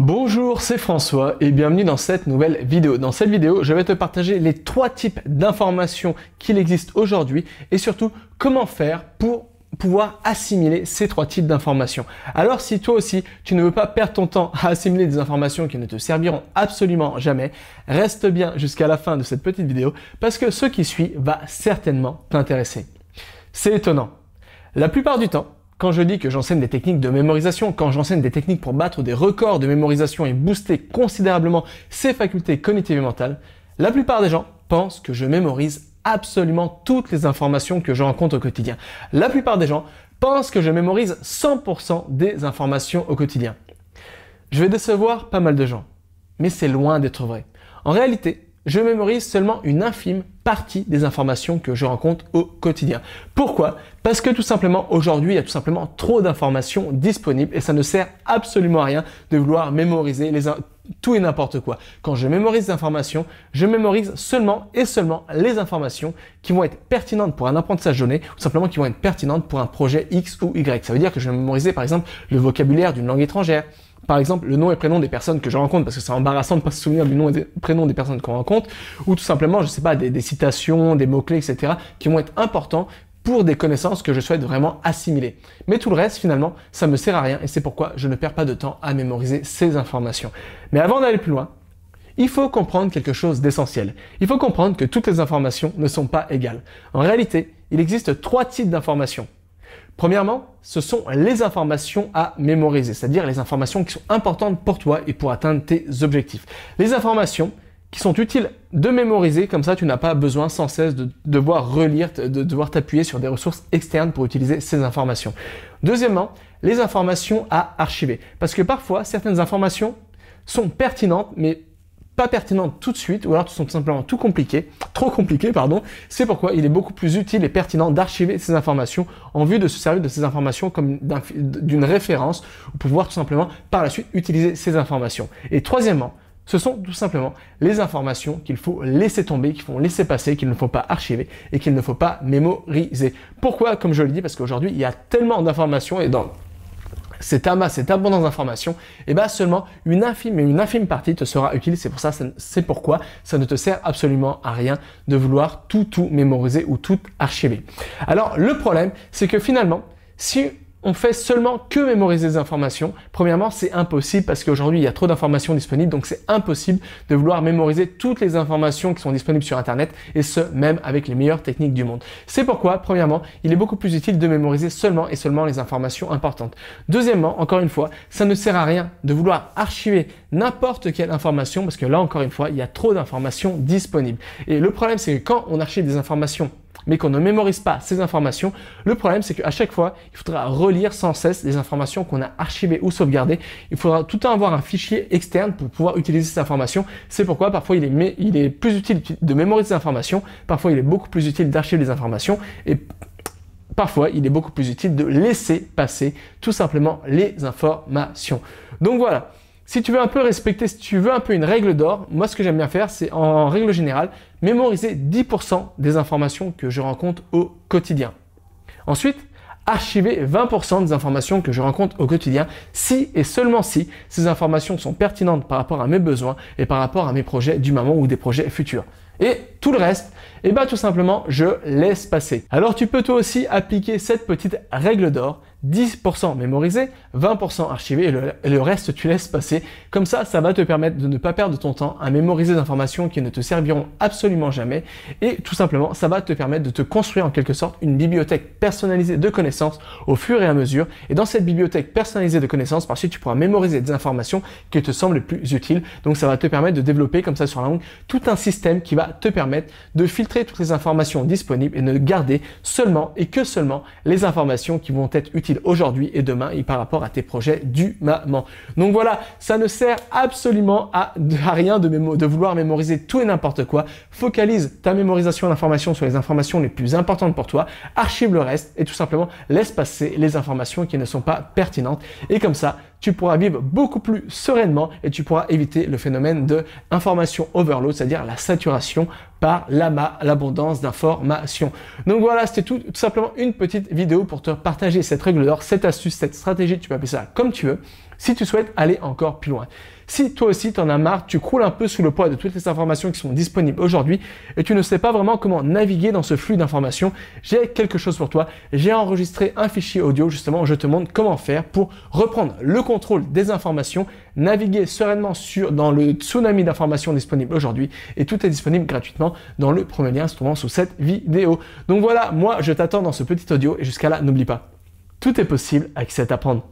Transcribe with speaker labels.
Speaker 1: Bonjour, c'est François et bienvenue dans cette nouvelle vidéo. Dans cette vidéo, je vais te partager les 3 types d'informations qu'il existe aujourd'hui et surtout comment faire pour pouvoir assimiler ces 3 types d'informations. Alors si toi aussi tu ne veux pas perdre ton temps à assimiler des informations qui ne te serviront absolument jamais, reste bien jusqu'à la fin de cette petite vidéo parce que ce qui suit va certainement t'intéresser. C'est étonnant. La plupart du temps, quand je dis que j'enseigne des techniques de mémorisation, quand j'enseigne des techniques pour battre des records de mémorisation et booster considérablement ses facultés cognitives et mentales, la plupart des gens pensent que je mémorise absolument toutes les informations que je rencontre au quotidien. La plupart des gens pensent que je mémorise 100% des informations au quotidien. Je vais décevoir pas mal de gens, mais c'est loin d'être vrai. En réalité, je mémorise seulement une infime partie des informations que je rencontre au quotidien. Pourquoi? Parce que tout simplement, aujourd'hui, il y a tout simplement trop d'informations disponibles et ça ne sert absolument à rien de vouloir mémoriser tout et n'importe quoi. Quand je mémorise des informations, je mémorise seulement et seulement les informations qui vont être pertinentes pour un apprentissage donné ou simplement qui vont être pertinentes pour un projet X ou Y. Ça veut dire que je vais mémoriser par exemple le vocabulaire d'une langue étrangère. Par exemple, le nom et prénom des personnes que je rencontre, parce que c'est embarrassant de ne pas se souvenir du nom et des prénoms des personnes qu'on rencontre, ou tout simplement, je sais pas, des citations, des mots-clés, etc., qui vont être importants pour des connaissances que je souhaite vraiment assimiler. Mais tout le reste, finalement, ça me sert à rien et c'est pourquoi je ne perds pas de temps à mémoriser ces informations. Mais avant d'aller plus loin, il faut comprendre quelque chose d'essentiel. Il faut comprendre que toutes les informations ne sont pas égales. En réalité, il existe 3 types d'informations. Premièrement, ce sont les informations à mémoriser, c'est-à-dire les informations qui sont importantes pour toi et pour atteindre tes objectifs. Les informations qui sont utiles de mémoriser, comme ça tu n'as pas besoin sans cesse de devoir relire, de devoir t'appuyer sur des ressources externes pour utiliser ces informations. Deuxièmement, les informations à archiver, parce que parfois certaines informations sont pertinentes, mais pas pertinentes tout de suite, ou alors sont tout simplement trop compliquées, c'est pourquoi il est beaucoup plus utile et pertinent d'archiver ces informations en vue de se servir de ces informations comme d'une référence ou pouvoir tout simplement par la suite utiliser ces informations. Et troisièmement, ce sont tout simplement les informations qu'il faut laisser tomber, qu'il faut laisser passer, qu'il ne faut pas archiver et qu'il ne faut pas mémoriser. Pourquoi? Comme je le dis, parce qu'aujourd'hui, il y a tellement d'informations et dans cet amas, cette abondance d'informations, et bien seulement une infime partie te sera utile. C'est pourquoi ça ne te sert absolument à rien de vouloir tout mémoriser ou tout archiver. Alors le problème, c'est que finalement, si on fait seulement que mémoriser des informations, premièrement, c'est impossible parce qu'aujourd'hui, il y a trop d'informations disponibles, donc c'est impossible de vouloir mémoriser toutes les informations qui sont disponibles sur Internet, et ce, même avec les meilleures techniques du monde. C'est pourquoi, premièrement, il est beaucoup plus utile de mémoriser seulement et seulement les informations importantes. Deuxièmement, encore une fois, ça ne sert à rien de vouloir archiver n'importe quelle information parce que là, encore une fois, il y a trop d'informations disponibles. Et le problème, c'est que quand on archive des informations mais qu'on ne mémorise pas ces informations, le problème c'est qu'à chaque fois, il faudra relire sans cesse les informations qu'on a archivées ou sauvegardées. Il faudra tout le temps avoir un fichier externe pour pouvoir utiliser ces informations. C'est pourquoi parfois il est plus utile de mémoriser ces informations, parfois il est beaucoup plus utile d'archiver les informations et parfois il est beaucoup plus utile de laisser passer tout simplement les informations. Donc voilà. Si tu veux un peu respecter, si tu veux un peu une règle d'or, moi ce que j'aime bien faire, c'est en règle générale, mémoriser 10% des informations que je rencontre au quotidien. Ensuite, archiver 20% des informations que je rencontre au quotidien si et seulement si ces informations sont pertinentes par rapport à mes besoins et par rapport à mes projets du moment ou des projets futurs. Et tout le reste, eh ben tout simplement, je laisse passer. Alors tu peux toi aussi appliquer cette petite règle d'or, 10% mémorisé, 20% archivé et le reste tu laisses passer. Comme ça va te permettre de ne pas perdre ton temps à mémoriser des informations qui ne te serviront absolument jamais et tout simplement, ça va te permettre de te construire en quelque sorte une bibliothèque personnalisée de connaissances au fur et à mesure. Et dans cette bibliothèque personnalisée de connaissances, par suite, tu pourras mémoriser des informations qui te semblent les plus utiles. Donc ça va te permettre de développer comme ça sur la longue tout un système qui va te permettre de filtrer toutes les informations disponibles et de garder seulement et que seulement les informations qui vont être utiles aujourd'hui et demain et par rapport à tes projets du moment. Donc voilà, ça ne sert absolument à rien de vouloir mémoriser tout et n'importe quoi. Focalise ta mémorisation d'informations sur les informations les plus importantes pour toi, archive le reste et tout simplement laisse passer les informations qui ne sont pas pertinentes. Et comme ça, tu pourras vivre beaucoup plus sereinement et tu pourras éviter le phénomène de information overload, c'est-à-dire la saturation par l'amas, l'abondance d'informations. Donc voilà, c'était tout simplement une petite vidéo pour te partager cette règle d'or, cette astuce, cette stratégie, tu peux appeler ça comme tu veux. si tu souhaites aller encore plus loin. Si toi aussi tu en as marre, tu croules un peu sous le poids de toutes les informations qui sont disponibles aujourd'hui et tu ne sais pas vraiment comment naviguer dans ce flux d'informations, j'ai quelque chose pour toi. J'ai enregistré un fichier audio justement où je te montre comment faire pour reprendre le contrôle des informations, naviguer sereinement dans le tsunami d'informations disponibles aujourd'hui et tout est disponible gratuitement dans le premier lien se trouvant sous cette vidéo. Donc voilà, moi je t'attends dans ce petit audio et jusqu'à là, n'oublie pas, tout est possible avec cet apprendre.